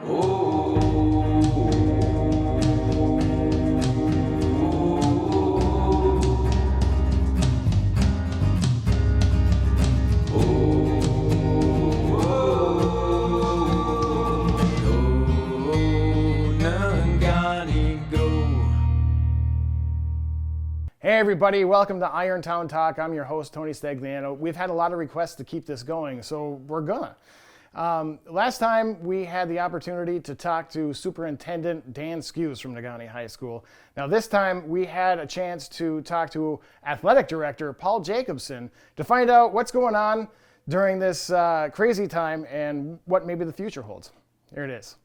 Hey everybody, welcome to Irontown Talk. I'm your host, Tony Stagliano. We've had a lot of requests to keep this going, so we're gonna. Last time we had the opportunity to talk to Superintendent Dan Skews from Negaunee High School. Now this time we had a chance to talk to Athletic Director Paul Jacobson to find out what's going on during this crazy time and what maybe the future holds. Here it is.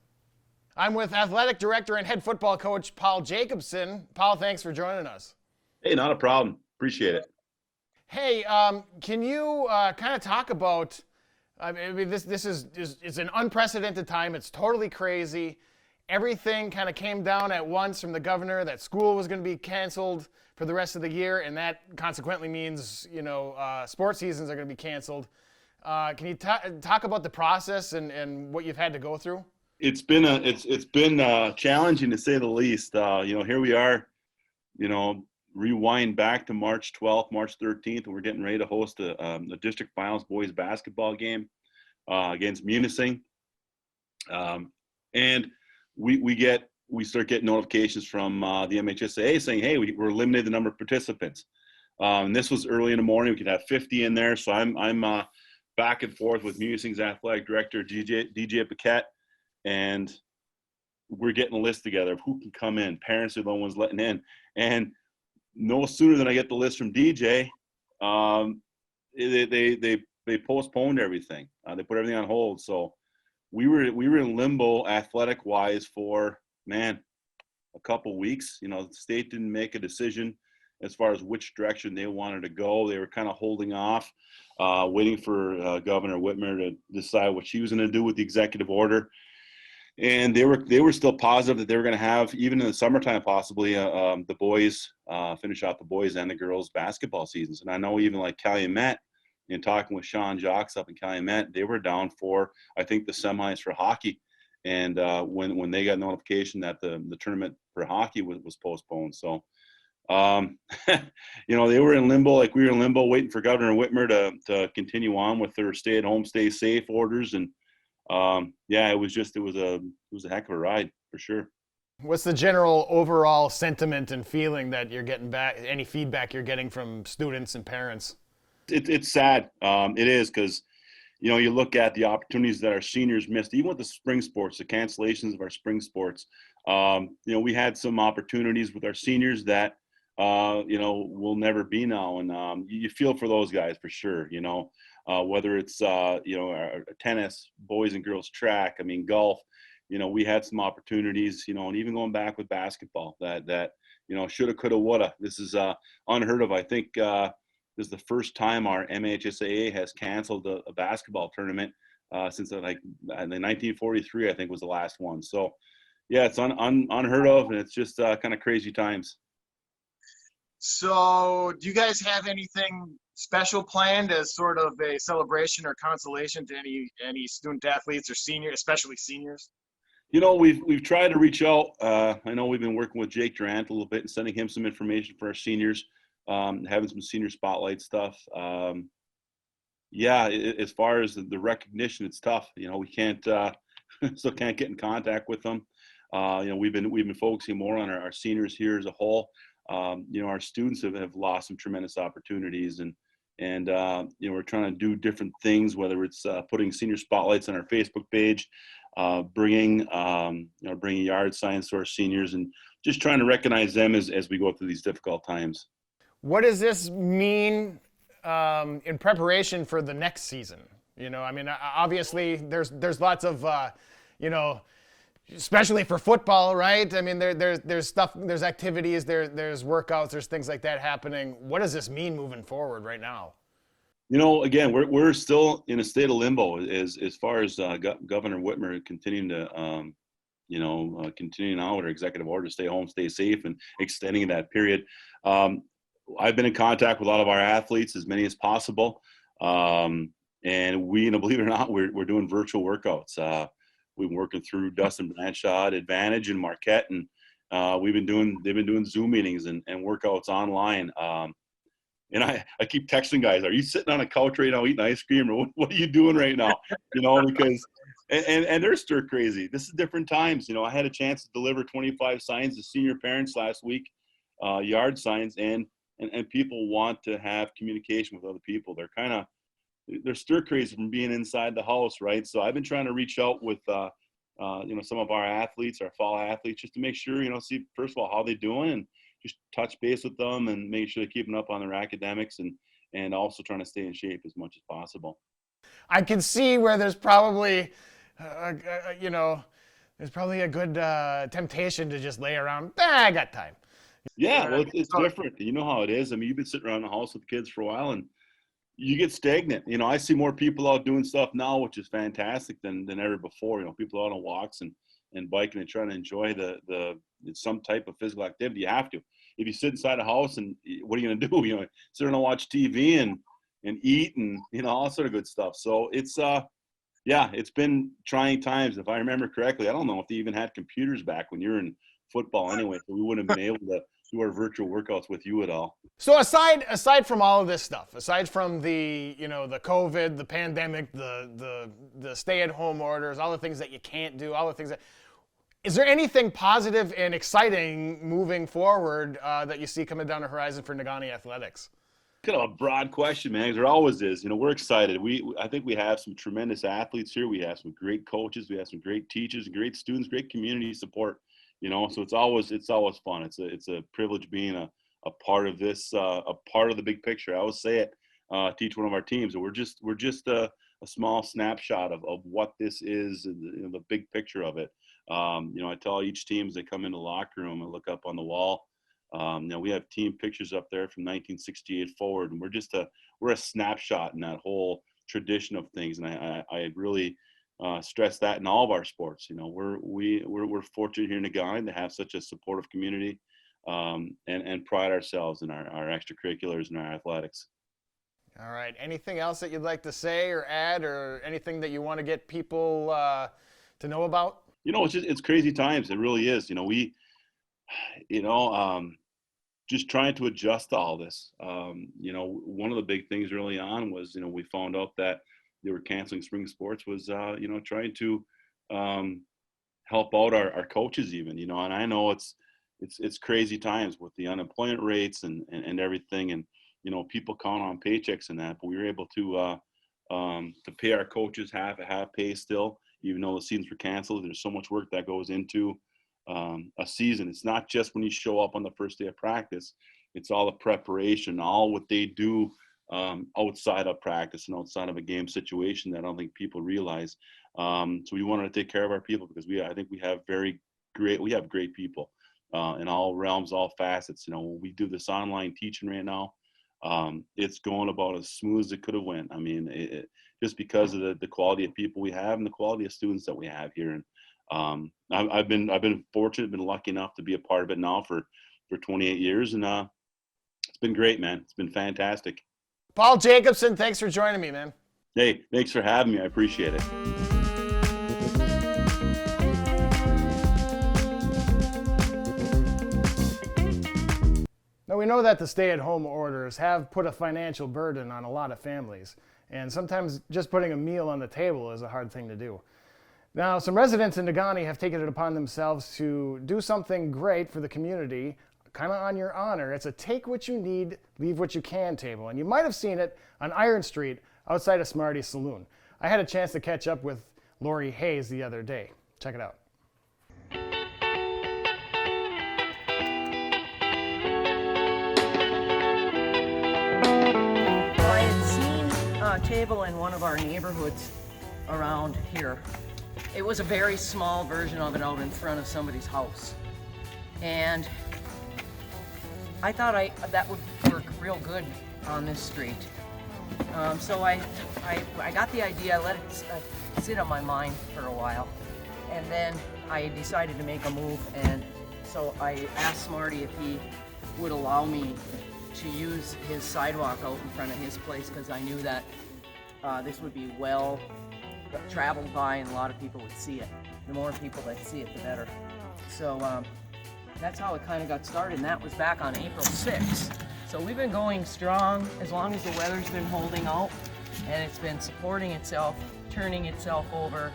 I'm with Athletic Director and Head Football Coach Paul Jacobson. Paul, thanks for joining us. Hey, not a problem. Appreciate it. Hey, can you kind of talk about? I mean, this is an unprecedented time. It's totally crazy. Everything kind of came down at once from the governor that school was going to be canceled for the rest of the year, and that consequently means sports seasons are going to be canceled. Can you talk about the process and what you've had to go through? It's been challenging to say the least. Here we are. Rewind back to March 12th, March 13th, and we're getting ready to host a district finals boys basketball game against Munising. And we start getting notifications from the MHSAA saying, hey, we're limiting the number of participants. And this was early in the morning. We could have 50 in there. So I'm back and forth with Munising's athletic director, DJ Paquette, and we're getting a list together of who can come in. Parents are the ones letting in. And no sooner than I get the list from DJ, they postponed everything. They put everything on hold. So we were in limbo athletic wise for a couple weeks. The state didn't make a decision as far as which direction they wanted to go. They were kind of holding off, waiting for Governor Whitmer to decide what she was going to do with the executive order. And they were still positive that they were going to have, even in the summertime, possibly the boys finish out the boys and the girls basketball seasons. And I know even like Calumet, in talking with Sean Jocks up in Calumet, they were down for, I think, the semis for hockey. And when they got notification that the tournament for hockey was postponed. So, they were in limbo, like we were in limbo, waiting for Governor Whitmer to continue on with their stay at home, stay safe orders. And it was a heck of a ride for sure. What's the general overall sentiment and feeling that you're getting back, any feedback you're getting from students and parents? It's sad. It is, because, you look at the opportunities that our seniors missed, even with the spring sports, the cancellations of our spring sports. We had some opportunities with our seniors that, will never be now. And you feel for those guys for sure, whether it's, our tennis, boys and girls track, golf, we had some opportunities, and even going back with basketball that shoulda, coulda, woulda. This is unheard of. I think this is the first time our MHSAA has canceled a basketball tournament since in 1943, I think was the last one. So yeah, it's unheard of, and it's just kind of crazy times. So do you guys have anything special planned as sort of a celebration or consolation to any student athletes or seniors, especially seniors? We've tried to reach out. I know we've been working with Jake Durant a little bit and sending him some information for our seniors, having some senior spotlight stuff. As far as the recognition, it's tough. We can't still can't get in contact with them. We've been focusing more on our seniors here as a whole. Our students have lost some tremendous opportunities, and we're trying to do different things, whether it's putting senior spotlights on our Facebook page, bringing yard signs to our seniors, and just trying to recognize them as we go through these difficult times. What does this mean in preparation for the next season? Obviously there's lots of, especially for football, right? There's stuff, there's activities, there's workouts, there's things like that happening. What does this mean moving forward right now? Again, we're still in a state of limbo as far as Governor Whitmer continuing to, continuing on with our executive order to stay home, stay safe, and extending that period. I've been in contact with a lot of our athletes, as many as possible. And we, believe it or not, we're doing virtual workouts. we've been working through Dustin Blanchard, Advantage, and Marquette, and they've been doing Zoom meetings and workouts online. And I keep texting guys, are you sitting on a couch right now eating ice cream, or what are you doing right now? Because and they're stir crazy. This is different times. I had a chance to deliver 25 signs to senior parents last week, yard signs, and people want to have communication with other people. They're stir crazy from being inside the house, right? So I've been trying to reach out with some of our athletes, our fall athletes, just to make sure, see first of all how they're doing, and just touch base with them and make sure they're keeping up on their academics, and also trying to stay in shape as much as possible. I can see where there's probably, there's probably a good temptation to just lay around. I got time. Yeah, well, it's different. You know how it is. I mean, you've been sitting around the house with kids for a while, and you get stagnant. I see more people out doing stuff now, which is fantastic than ever before. People out on walks and biking and trying to enjoy the some type of physical activity. You have to. If you sit inside a house, and what are you going to do? Sit around and watch TV and eat and all sort of good stuff. So it's it's been trying times. If I remember correctly, I don't know if they even had computers back when you were in football anyway, so we wouldn't have been able to do our virtual workouts with you at all. So aside from all of this stuff, aside from the the COVID, the pandemic, the stay-at-home orders, all the things that you can't do, all the things that, is there anything positive and exciting moving forward that you see coming down the horizon for Negaunee athletics? Kind of a broad question, man. There always is. We're excited. I think we have some tremendous athletes here. We have some great coaches. We have some great teachers, great students, great community support. So it's always fun. It's a privilege being a part of this, a part of the big picture. I always say it to each one of our teams. We're just a small snapshot of what this is, and the big picture of it. I tell each team as they come into the locker room and look up on the wall. We have team pictures up there from 1968 forward, and we're a snapshot in that whole tradition of things. And I really stress that in all of our sports. We're fortunate here in Negaunee to have such a supportive community, and pride ourselves in our extracurriculars and our athletics. All right. Anything else that you'd like to say or add, or anything that you want to get people to know about? It's crazy times. It really is. Just trying to adjust to all this. One of the big things early on was, we found out that they were canceling spring sports, was, trying to help out our coaches even, and I know it's crazy times with the unemployment rates and everything. And, people count on paychecks and that, but we were able to pay our coaches half pay still, even though the seasons were canceled. There's so much work that goes into a season. It's not just when you show up on the first day of practice. It's all the preparation, all what they do outside of practice and outside of a game situation that I don't think people realize. So we wanted to take care of our people, because I think we have great people in all realms, all facets. When we do this online teaching right now, it's going about as smooth as it could have went. I mean, just because of the quality of people we have and the quality of students that we have here. And I've been fortunate, been lucky enough to be a part of it now for 28 years, and it's been great, man. It's been fantastic. Paul Jacobson, thanks for joining me, man. Hey, thanks for having me. I appreciate it. Now, we know that the stay-at-home orders have put a financial burden on a lot of families, and sometimes just putting a meal on the table is a hard thing to do. Now, some residents in Negaunee have taken it upon themselves to do something great for the community, kind of on your honor. It's a take what you need, leave what you can table, and you might have seen it on Iron Street outside of Smarty's Saloon. I had a chance to catch up with Lori Hayes the other day. Check it out. I had seen a table in one of our neighborhoods around here. It was a very small version of it out in front of somebody's house. And I thought that would work real good on this street. So I got the idea, I let it sit on my mind for a while. And then I decided to make a move, and so I asked Smarty if he would allow me to use his sidewalk out in front of his place, because I knew that this would be well traveled by and a lot of people would see it. the more people that see it, the better. So that's how it kind of got started, and that was back on April 6th. So we've been going strong as long as the weather's been holding out, and it's been supporting itself, turning itself over.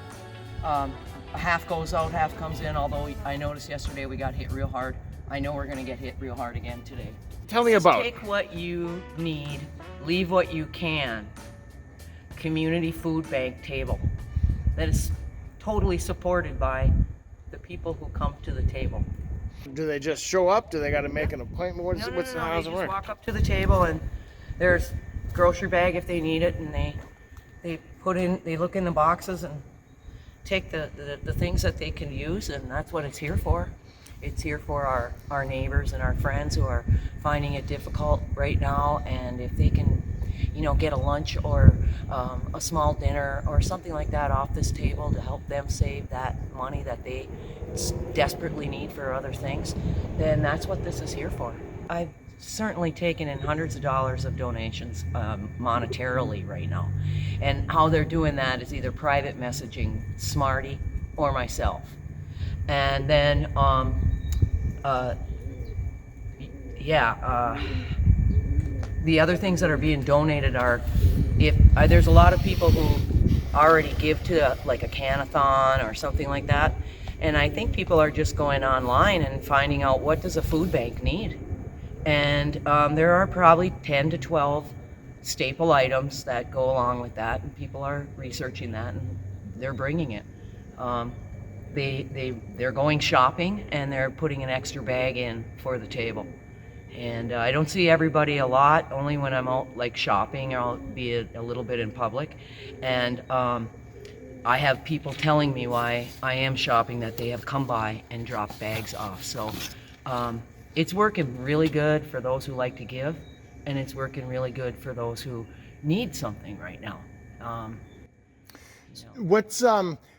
Half goes out, half comes in, although I noticed yesterday we got hit real hard. I know we're gonna get hit real hard again today. Tell me Just about. take what you need, leave what you can. Community food bank table that is totally supported by the people who come to the table. Do they just show up? Do they got to make an appointment? How No, does they it just work? walk up to the table and there's grocery bag if they need it, and they look in the boxes and take the things that they can use, and that's what it's here for. It's here for our neighbors and our friends who are finding it difficult right now, and if they can, get a lunch or a small dinner or something like that off this table to help them save that money that they desperately need for other things, then that's what this is here for. I've certainly taken in hundreds of dollars of donations monetarily right now, and how they're doing that is either private messaging Smarty or myself, and then the other things that are being donated are, if there's a lot of people who already give to like a can-a-thon or something like that, and I think people are just going online and finding out what does a food bank need, and there are probably 10 to 12 staple items that go along with that, and people are researching that and they're bringing it. They're going shopping and they're putting an extra bag in for the table. And I don't see everybody a lot, only when I'm out like shopping, or I'll be a little bit in public. And I have people telling me why I am shopping, that they have come by and dropped bags off. So it's working really good for those who like to give, and it's working really good for those who need something right now. What's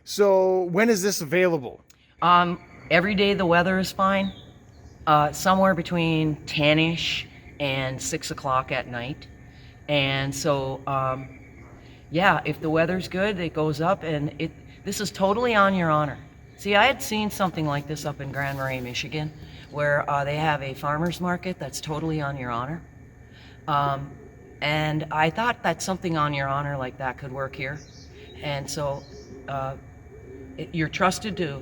so when is this available? Every day the weather is fine. Somewhere between 10-ish and 6 o'clock at night. And so, if the weather's good, it goes up, and this is totally on your honor. See, I had seen something like this up in Grand Marais, Michigan, where they have a farmer's market that's totally on your honor. And I thought that something on your honor like that could work here. And so you're trusted to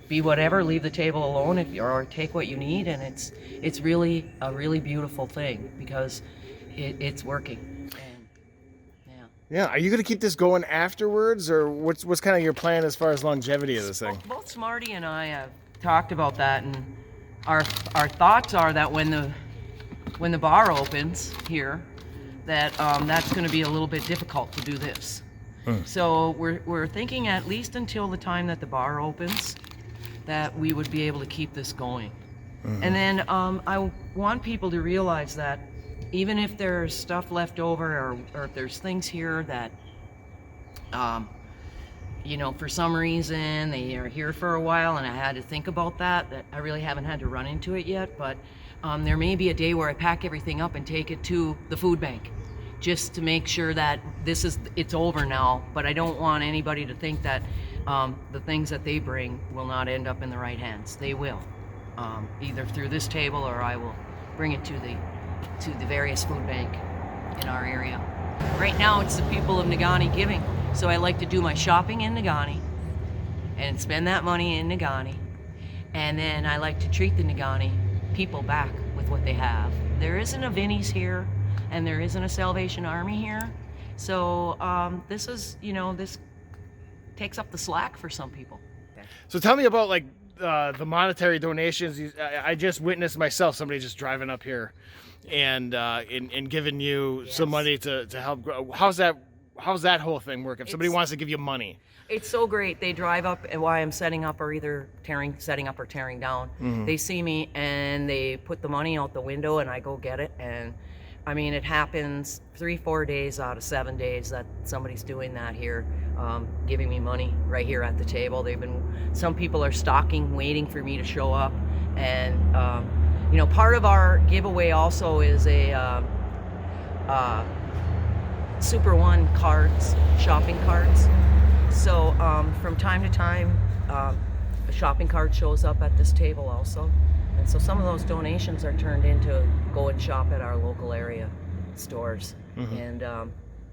be whatever, leave the table alone or take what you need, and it's really a really beautiful thing because it's working. And yeah. Are you going to keep this going afterwards, or what's kind of your plan as far as longevity of this thing? Both Smarty and I have talked about that, and our thoughts are that when the bar opens here, that that's going to be a little bit difficult to do this. So we're thinking at least until the time that the bar opens, that we would be able to keep this going. And then I want people to realize that even if there's stuff left over, or if there's things here that, for some reason they are here for a while, and I had to think about that I really haven't had to run into it yet, but there may be a day where I pack everything up and take it to the food bank, just to make sure that it's over now. But I don't want anybody to think that the things that they bring will not end up in the right hands. They will, either through this table, or I will bring it to the various food bank in our area. Right now it's the people of Negaunee giving, so I like to do my shopping in Negaunee and spend that money in Negaunee, and then I like to treat the Negaunee people back with what they have. There isn't a Vinnie's here, and there isn't a Salvation Army here, so this takes up the slack for some people. So tell me about like the monetary donations. I just witnessed myself somebody just driving up here and giving you some money to help grow. How's that whole thing work if somebody wants to give you money? It's so great. They drive up while I'm setting up, or either setting up or tearing down. They see me and they put the money out the window, and I go get it. And I mean, it happens 3-4 days out of 7 days that somebody's doing that here, giving me money right here at the table. Some people are stalking, waiting for me to show up. And part of our giveaway also is a Super One cards, shopping cards. So from time to time, a shopping cart shows up at this table also. And so some of those donations are turned into go and shop at our local area stores. And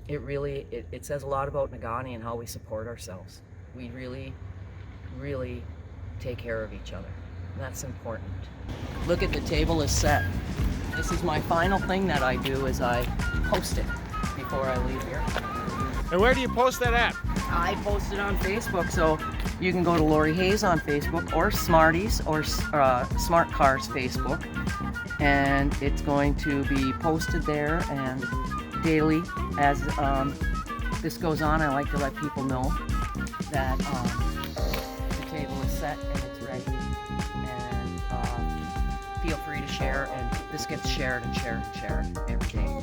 it really, it says a lot about Negaunee and how we support ourselves. We really, really take care of each other. And that's important. Look at the table is set. This is my final thing that I do is I post it before I leave here. And where do you post that at? I post it on Facebook, so you can go to Lori Hayes on Facebook or Smarties or Smart Cars Facebook, and it's going to be posted there and daily as this goes on. I like to let people know that the table is set and it's ready, and feel free to share, and this gets shared and shared and shared every day.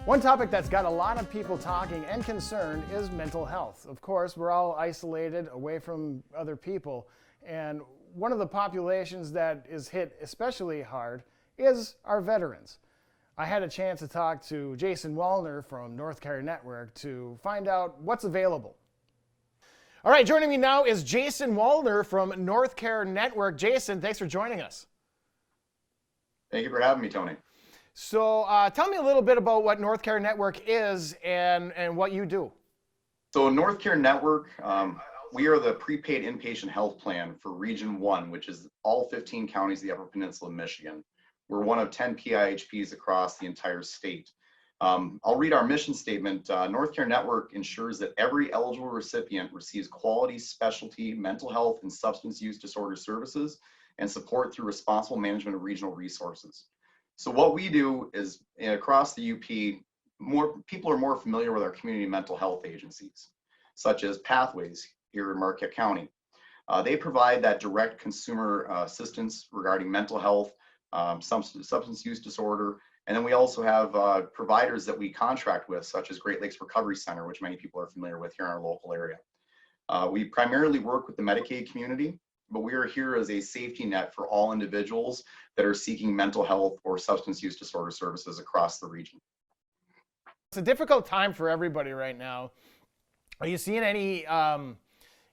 One topic that's got a lot of people talking and concerned is mental health. Of course, we're all isolated away from other people, and one of the populations that is hit especially hard is our veterans. I had a chance to talk to Jason Wallner from North Care Network to find out what's available. All right, joining me now is Jason Wallner from North Care Network. Jason, thanks for joining us. Thank you for having me, Tony. So tell me a little bit about what North Care Network is and what you do. So North Care Network, we are the prepaid inpatient health plan for Region 1, which is all 15 counties of the Upper Peninsula of Michigan. We're one of 10 PIHPs across the entire state. I'll read our mission statement. North Care Network ensures that every eligible recipient receives quality specialty mental health and substance use disorder services and support through responsible management of regional resources. So what we do is across the UP, more people are more familiar with our community mental health agencies, such as Pathways here in Marquette County. They provide that direct consumer assistance regarding mental health, substance use disorder, and then we also have providers that we contract with, such as Great Lakes Recovery Center, which many people are familiar with here in our local area. We primarily work with the Medicaid community, but we are here as a safety net for all individuals that are seeking mental health or substance use disorder services across the region. It's a difficult time for everybody right now. Are you seeing any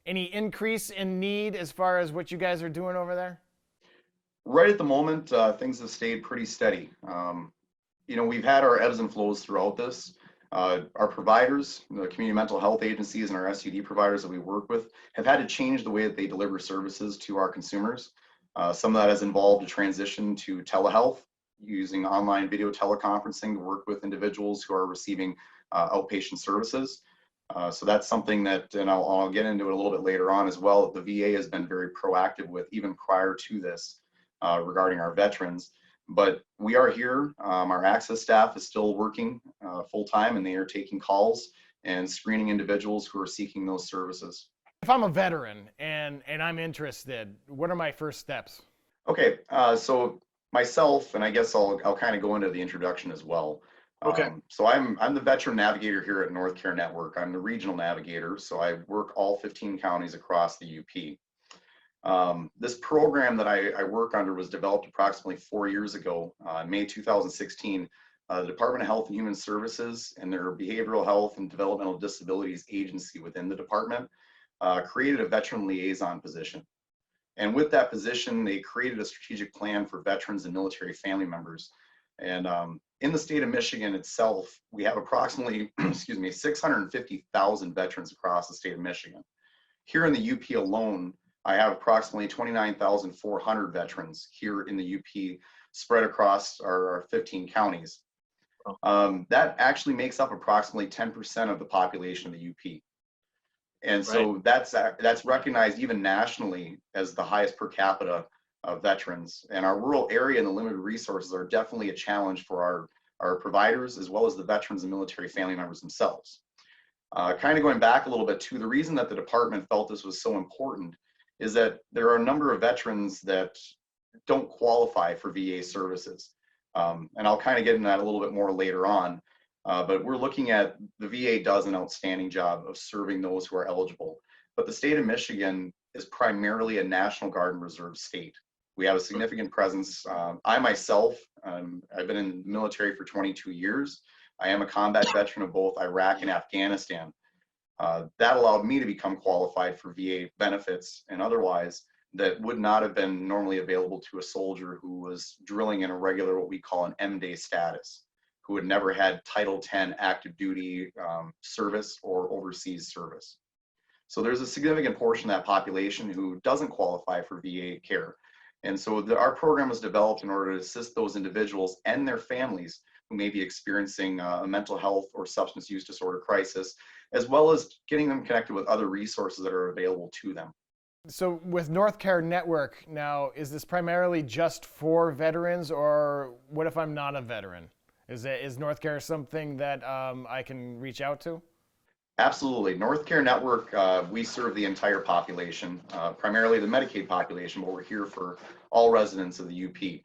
increase in need as far as what you guys are doing over there? Right at the moment, things have stayed pretty steady. We've had our ebbs and flows throughout this. Our providers, the community mental health agencies and our SUD providers that we work with have had to change the way that they deliver services to our consumers. Some of that has involved a transition to telehealth, using online video teleconferencing to work with individuals who are receiving outpatient services. So that's something that, and I'll get into it a little bit later on as well, the VA has been very proactive with even prior to this regarding our veterans. But we are here. Our access staff is still working full time, and they are taking calls and screening individuals who are seeking those services. If I'm a veteran and I'm interested, what are my first steps? Okay, so myself, and I guess I'll kind of go into the introduction as well. Okay. So I'm the veteran navigator here at North Care Network. I'm the regional navigator, so I work all 15 counties across the UP. This program that I work under was developed approximately 4 years ago, in May 2016. The Department of Health and Human Services and their Behavioral Health and Developmental Disabilities Agency within the department created a veteran liaison position. And with that position, they created a strategic plan for veterans and military family members. And in the state of Michigan itself, we have approximately, 650,000 veterans across the state of Michigan. Here in the UP alone, I have approximately 29,400 veterans here in the UP spread across our 15 counties. That actually makes up approximately 10% of the population of the UP. And so that's recognized even nationally as the highest per capita of veterans. And our rural area and the limited resources are definitely a challenge for our providers, as well as the veterans and military family members themselves. Kind of going back a little bit too, the reason that the department felt this was so important is that there are a number of veterans that don't qualify for VA services. And I'll kind of get into that a little bit more later on. But we're looking at, the VA does an outstanding job of serving those who are eligible. But the state of Michigan is primarily a National Guard and Reserve state. We have a significant presence. I myself, I've been in the military for 22 years. I am a combat veteran of both Iraq and Afghanistan. That allowed me to become qualified for VA benefits and otherwise that would not have been normally available to a soldier who was drilling in a regular, what we call an M-Day status, who had never had Title 10 active duty service or overseas service. So there's a significant portion of that population who doesn't qualify for VA care. And so our program was developed in order to assist those individuals and their families who may be experiencing a mental health or substance use disorder crisis, as well as getting them connected with other resources that are available to them. So with North Care Network now, is this primarily just for veterans, or what if I'm not a veteran? Is North Care something that I can reach out to? Absolutely. North Care Network, we serve the entire population, primarily the Medicaid population, but we're here for all residents of the UP.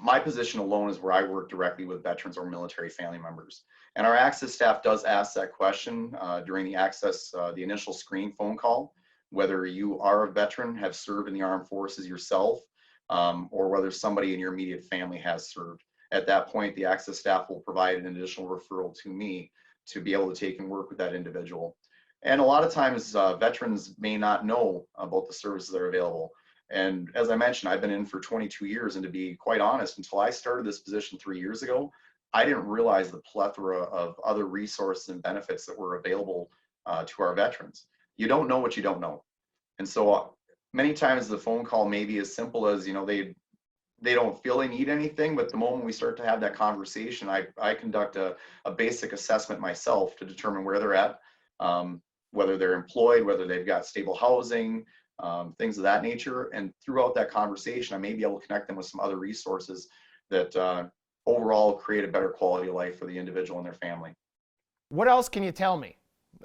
My position alone is where I work directly with veterans or military family members. And our access staff does ask that question during the initial screening phone call, whether you are a veteran, have served in the armed forces yourself, or whether somebody in your immediate family has served. At that point, the access staff will provide an additional referral to me to be able to take and work with that individual. And a lot of times veterans may not know about the services that are available. And as I mentioned, I've been in for 22 years, and to be quite honest, until I started this position 3 years ago, I didn't realize the plethora of other resources and benefits that were available to our veterans. You don't know what you don't know. And so many times the phone call may be as simple as, they don't feel they need anything, but the moment we start to have that conversation, I conduct a basic assessment myself to determine where they're at, whether they're employed, whether they've got stable housing, things of that nature. And throughout that conversation, I may be able to connect them with some other resources that overall create a better quality of life for the individual and their family. What else can you tell me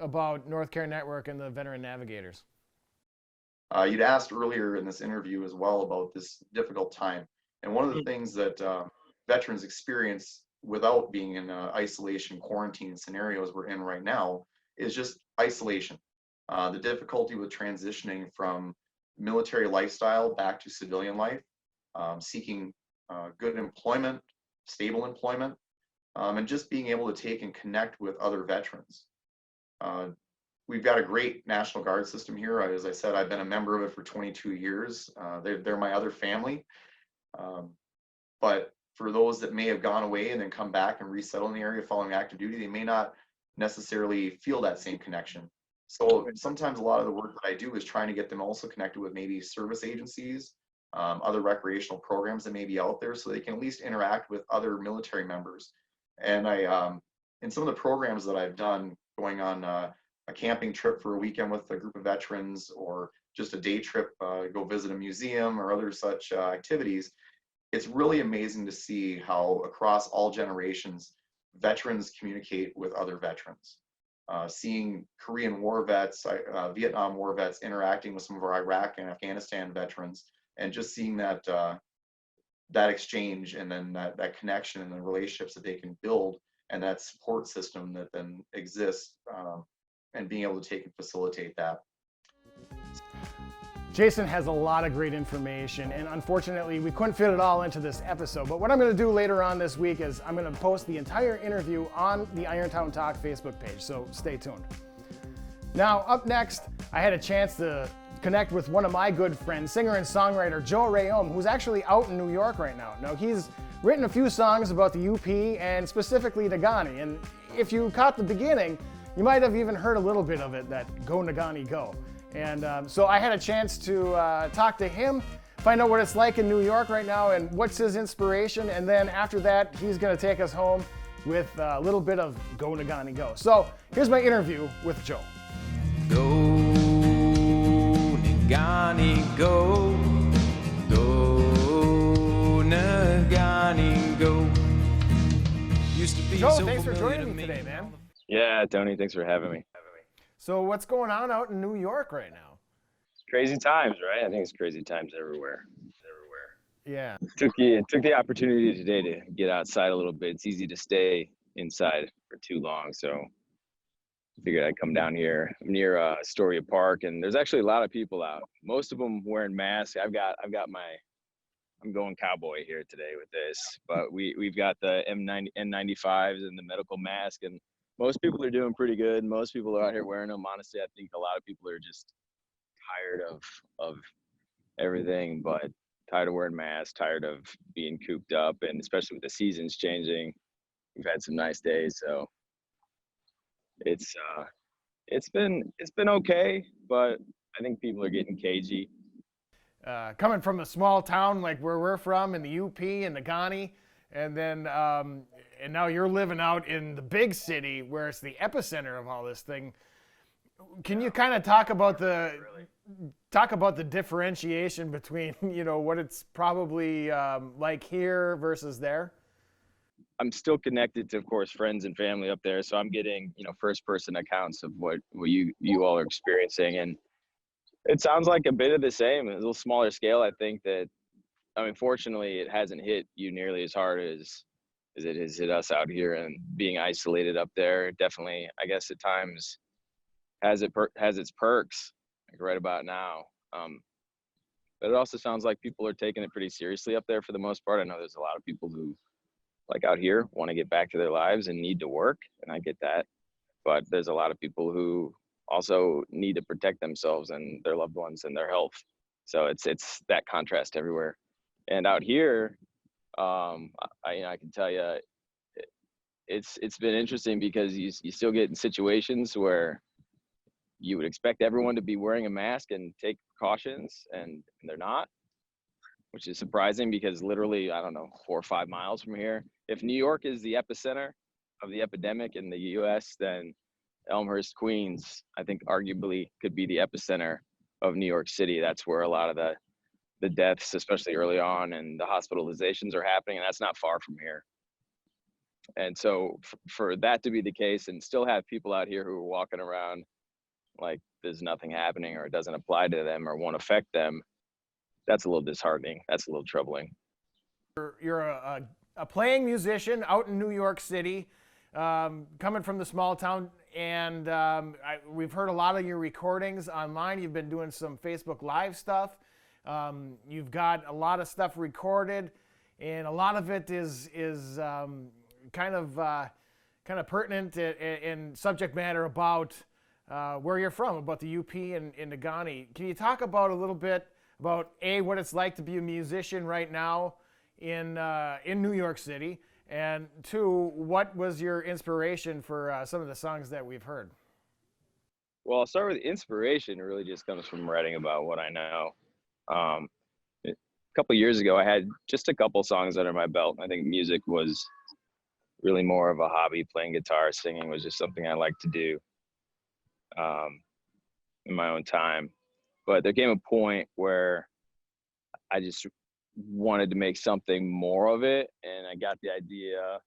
about North Care Network and the Veteran Navigators? You'd asked earlier in this interview as well about this difficult time. And one of the things that veterans experience without being in isolation quarantine scenarios we're in right now is just isolation. The difficulty with transitioning from military lifestyle back to civilian life, seeking good employment, stable employment, and just being able to take and connect with other veterans. We've got a great National Guard system here. As I said, I've been a member of it for 22 years. They're my other family. But for those that may have gone away and then come back and resettle in the area following active duty, they may not necessarily feel that same connection. So sometimes a lot of the work that I do is trying to get them also connected with maybe service agencies, other recreational programs that may be out there, so they can at least interact with other military members. And in some of the programs that I've done, going on a camping trip for a weekend with a group of veterans, or just a day trip, go visit a museum or other such activities, it's really amazing to see how across all generations, veterans communicate with other veterans. Seeing Korean War vets, Vietnam War vets interacting with some of our Iraq and Afghanistan veterans, and just seeing that that exchange, and then that connection and the relationships that they can build, and that support system that then exists, and being able to take and facilitate that. Jason has a lot of great information, and unfortunately we couldn't fit it all into this episode. But what I'm going to do later on this week is I'm going to post the entire interview on the Irontown Talk Facebook page, so stay tuned. Now, up next, I had a chance to connect with one of my good friends, singer and songwriter Joe Rayom, who's actually out in New York right now. Now, he's written a few songs about the UP and specifically Nagani, and if you caught the beginning, you might have even heard a little bit of it, that Go Nagani Go. And so I had a chance to talk to him, find out what it's like in New York right now and what's his inspiration. And then after that, he's going to take us home with a little bit of Go Nagani Go. So here's my interview with Joe. Go Nagani Go, Go Nagani Go. Used to be Joe, so thanks for familiar joining to me today, man. Yeah, Tony, thanks for having me. So what's going on out in New York right now? Crazy times, right? I think it's crazy times everywhere. Yeah. Took the opportunity today to get outside a little bit. It's easy to stay inside for too long, so I figured I'd come down here. I'm near Astoria Park, and there's actually a lot of people out. Most of them wearing masks. I've got my I'm going cowboy here today with this, but we've got the N95s and the medical mask, and most people are doing pretty good. Most people are out here wearing them. Honestly, I think a lot of people are just tired of everything, but tired of wearing masks, tired of being cooped up, and especially with the seasons changing, we've had some nice days, so it's been okay, but I think people are getting cagey. Coming from a small town like where we're from in the UP and the Ghani, and then and now you're living out in the big city where it's the epicenter of all this thing. Can you kind of talk about the differentiation between what it's probably like here versus there? I'm still connected to, of course, friends and family up there, so I'm getting first person accounts of what you all are experiencing, and it sounds like a bit of the same. A little smaller scale. I think that, fortunately, it hasn't hit you nearly as hard as it has hit us out here, and being isolated up there definitely, I guess, at times has its perks, like right about now. But it also sounds like people are taking it pretty seriously up there for the most part. I know there's a lot of people who, like out here, want to get back to their lives and need to work, and I get that. But there's a lot of people who also need to protect themselves and their loved ones and their health. So it's that contrast everywhere. And out here, I can tell you, it's been interesting because you still get in situations where you would expect everyone to be wearing a mask and take precautions, and they're not, which is surprising because literally, 4 or 5 miles from here, if New York is the epicenter of the epidemic in the US, then Elmhurst, Queens, I think arguably could be the epicenter of New York City. That's where a lot of the deaths, especially early on, and the hospitalizations are happening, and that's not far from here. And so for that to be the case and still have people out here who are walking around like there's nothing happening or it doesn't apply to them or won't affect them, that's a little disheartening. That's a little troubling. You're a playing musician out in New York City, coming from the small town, and we've heard a lot of your recordings online. You've been doing some Facebook Live stuff. You've got a lot of stuff recorded, and a lot of it is kind of pertinent in subject matter about where you're from, about the UP and the Ghani. Can you talk about a little bit about what it's like to be a musician right now in New York City, and 2, what was your inspiration for some of the songs that we've heard? Well, I'll start with inspiration. It really just comes from writing about what I know. A couple of years ago, I had just a couple songs under my belt. I think music was really more of a hobby. Playing guitar, singing was just something I liked to do in my own time. But there came a point where I just wanted to make something more of it, and I got the idea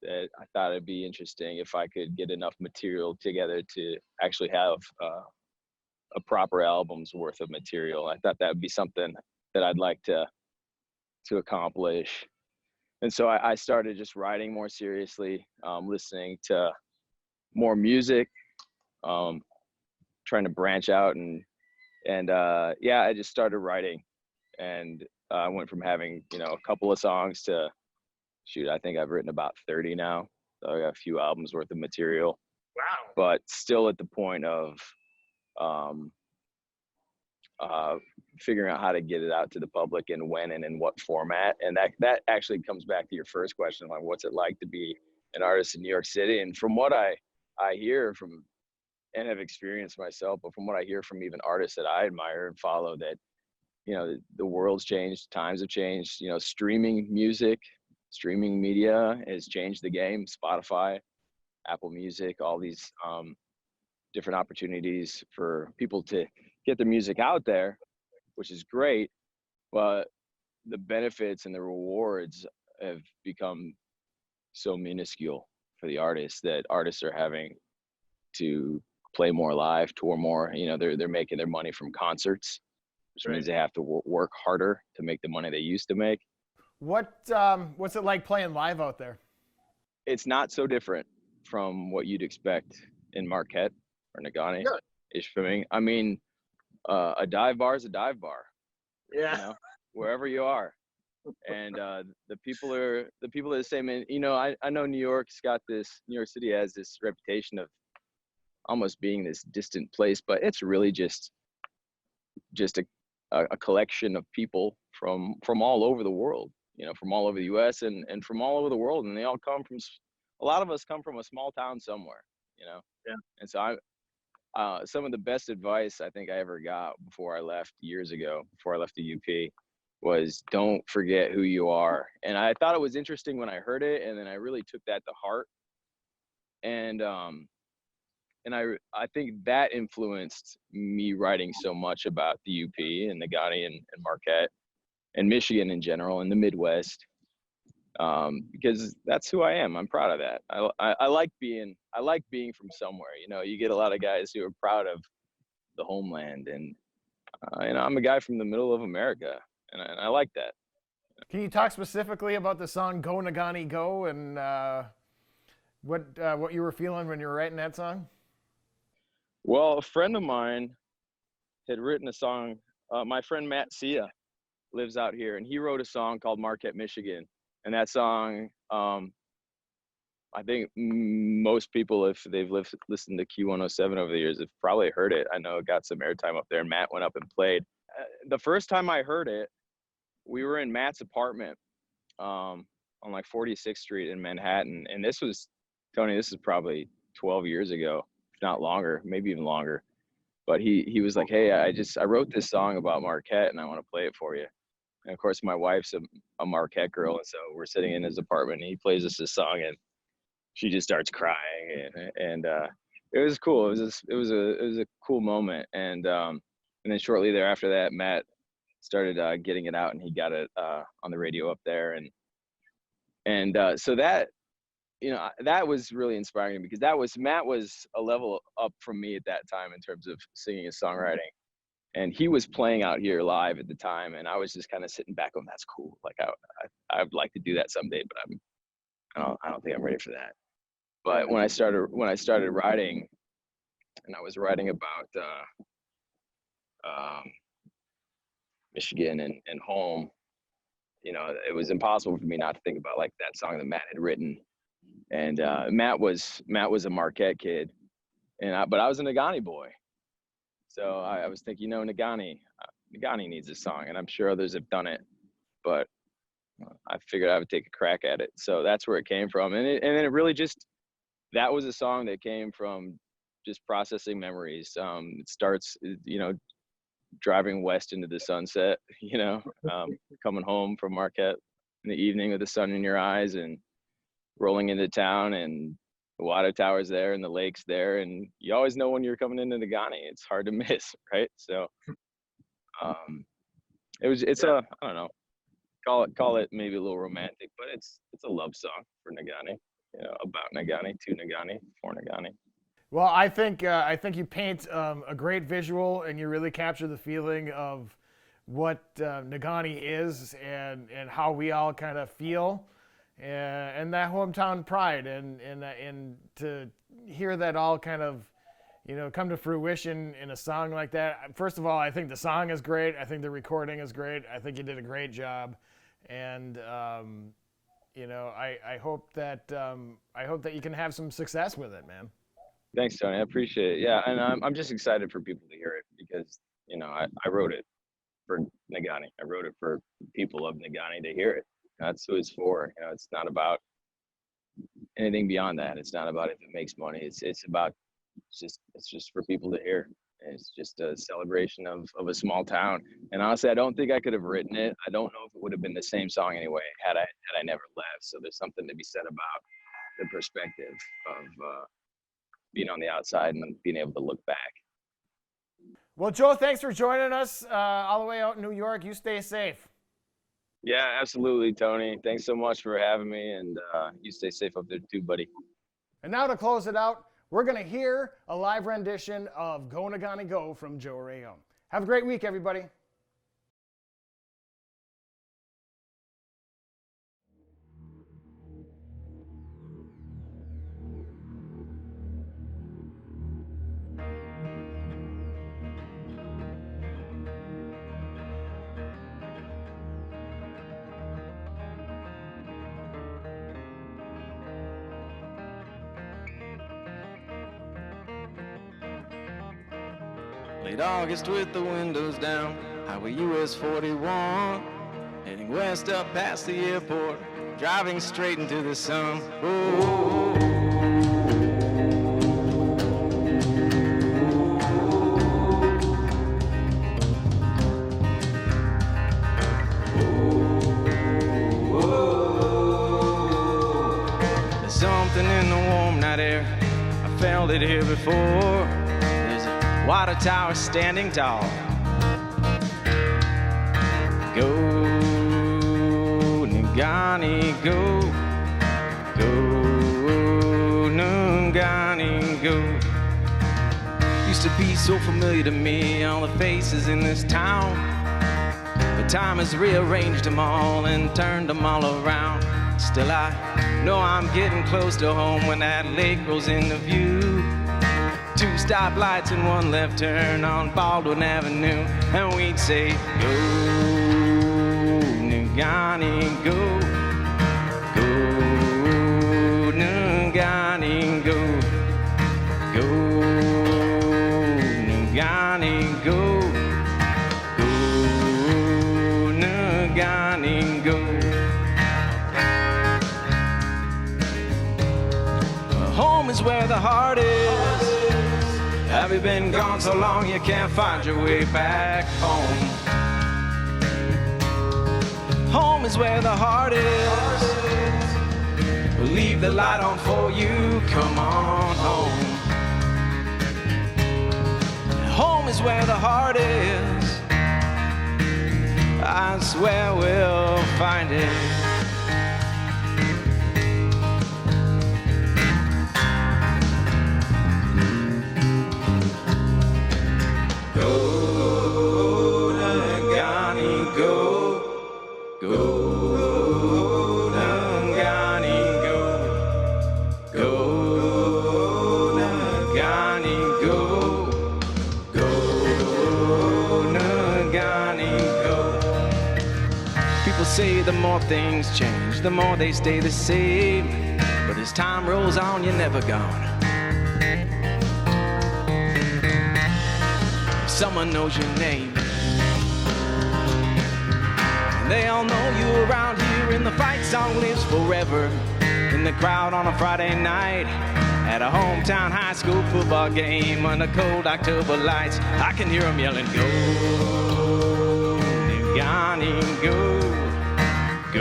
that I thought it'd be interesting if I could get enough material together to actually have a proper album's worth of material. I thought that would be something that I'd like to accomplish. And so I started just writing more seriously, listening to more music, trying to branch out, and I just started writing, and I went from having a couple of songs to I think I've written about 30 now. So I got a few albums worth of material. Wow. But still at the point of figuring out how to get it out to the public and when and in what format. And that actually comes back to your first question, like what's it like to be an artist in New York City? And from what I hear from and have experienced myself, but from what I hear from even artists that I admire and follow, that the world's changed, times have changed. Streaming music, streaming media has changed the game. Spotify, Apple Music, all these different opportunities for people to get their music out there, which is great. But the benefits and the rewards have become so minuscule for the artists that artists are having to play more live, tour more. They're making their money from concerts, which means they have to work harder to make the money they used to make. What's it like playing live out there? It's not so different from what you'd expect in Marquette or Nagani. Ish for me. I mean, a dive bar is a dive bar. Yeah. Wherever you are. and the people are the same. And I know New York City has this reputation of almost being this distant place, but it's really just a collection of people from all over the world, from all over the US and from all over the world. And they all a lot of us come from a small town somewhere, Yeah. And so some of the best advice I think I ever got before I left years ago, before I left the UP, was don't forget who you are. And I thought it was interesting when I heard it, and then I really took that to heart. And I think that influenced me writing so much about the UP and Negaunee and Marquette and Michigan in general and the Midwest, because that's who I am. I'm proud of that. I like being from somewhere. You get a lot of guys who are proud of the homeland, and I'm a guy from the middle of America, and I like that. Can you talk specifically about the song "Go Negaunee Go" and what you were feeling when you were writing that song? Well, a friend of mine had written a song. My friend Matt Sia lives out here, and he wrote a song called Marquette, Michigan. And that song, I think most people, if they've listened to Q107 over the years, have probably heard it. I know it got some airtime up there, and Matt went up and played. The first time I heard it, we were in Matt's apartment on like 46th Street in Manhattan. And this is probably 12 years ago, if not longer, maybe even longer. But he was like, hey, I wrote this song about Marquette, and I want to play it for you. And of course, my wife's a Marquette girl, and so we're sitting in his apartment, and he plays us this song, and she just starts crying, and it was cool. It was a cool moment, and then shortly thereafter that, Matt started getting it out, and he got it on the radio up there, and so that that was really inspiring, because Matt was a level up from me at that time in terms of singing and songwriting. And he was playing out here live at the time, and I was just kind of sitting back going, that's cool. Like I'd like to do that someday, but I don't think I'm ready for that. But when I started writing, and I was writing about Michigan and home, it was impossible for me not to think about like that song that Matt had written. And Matt was a Marquette kid, but I was a Negaunee boy. So I was thinking, Negaunee needs a song, and I'm sure others have done it, but I figured I would take a crack at it. So that's where it came from. And then it really that was a song that came from just processing memories. It starts, driving west into the sunset, coming home from Marquette in the evening with the sun in your eyes and rolling into town, and the water tower's there and the lake's there, and you always know when you're coming into Negaunee. It's hard to miss, right? So I don't know, call it maybe a little romantic, but it's a love song for Negaunee, about Negaunee, to Negaunee, for Negaunee. Well, I think you paint a great visual, and you really capture the feeling of what Negaunee is and how we all kind of feel. And that hometown pride, and to hear that all kind of, come to fruition in a song like that. First of all, I think the song is great. I think the recording is great. I think you did a great job, and I hope that you can have some success with it, man. Thanks, Tony. I appreciate it. Yeah, and I'm just excited for people to hear it, because I wrote it for Negaunee. I wrote it for people of Negaunee to hear it. That's who it's for. It's not about anything beyond that. It's not about if it makes money. It's just for people to hear. It's just a celebration of a small town. And honestly, I don't think I could have written it. I don't know if it would have been the same song anyway had I never left. So there's something to be said about the perspective of being on the outside and being able to look back. Well, Joe, thanks for joining us all the way out in New York. You stay safe. Yeah, absolutely, Tony. Thanks so much for having me, and you stay safe up there too, buddy. And now to close it out, we're going to hear a live rendition of Go Negaunee Go from Joe Rayo. Have a great week, everybody. Late August with the windows down, Highway US 41, heading west up past the airport, driving straight into the sun. Oh. There's something in the warm night air, I felt it here before. There's a water tower standing tall. Go, Nungani, go. Go, Nungani, go. Used to be so familiar to me, all the faces in this town. But time has rearranged them all and turned them all around. Still I know I'm getting close to home when that lake rolls into view. 2 stoplights and 1 left turn on Baldwin Avenue. And we'd say, go, Nungani, go. Go, Nungani, go. Go, Nungani, go. Go, Nungani, go. Home is where the heart is. Have you been gone so long you can't find your way back home? Home is where the heart is. We'll leave the light on for you, come on home. Home is where the heart is. I swear we'll find it. Say the more things change, the more they stay the same. But as time rolls on, you're never gone. If someone knows your name, and they all know you around here, and the fight song lives forever in the crowd on a Friday night at a hometown high school football game under cold October lights. I can hear them yelling, go, Nungani, go. Go,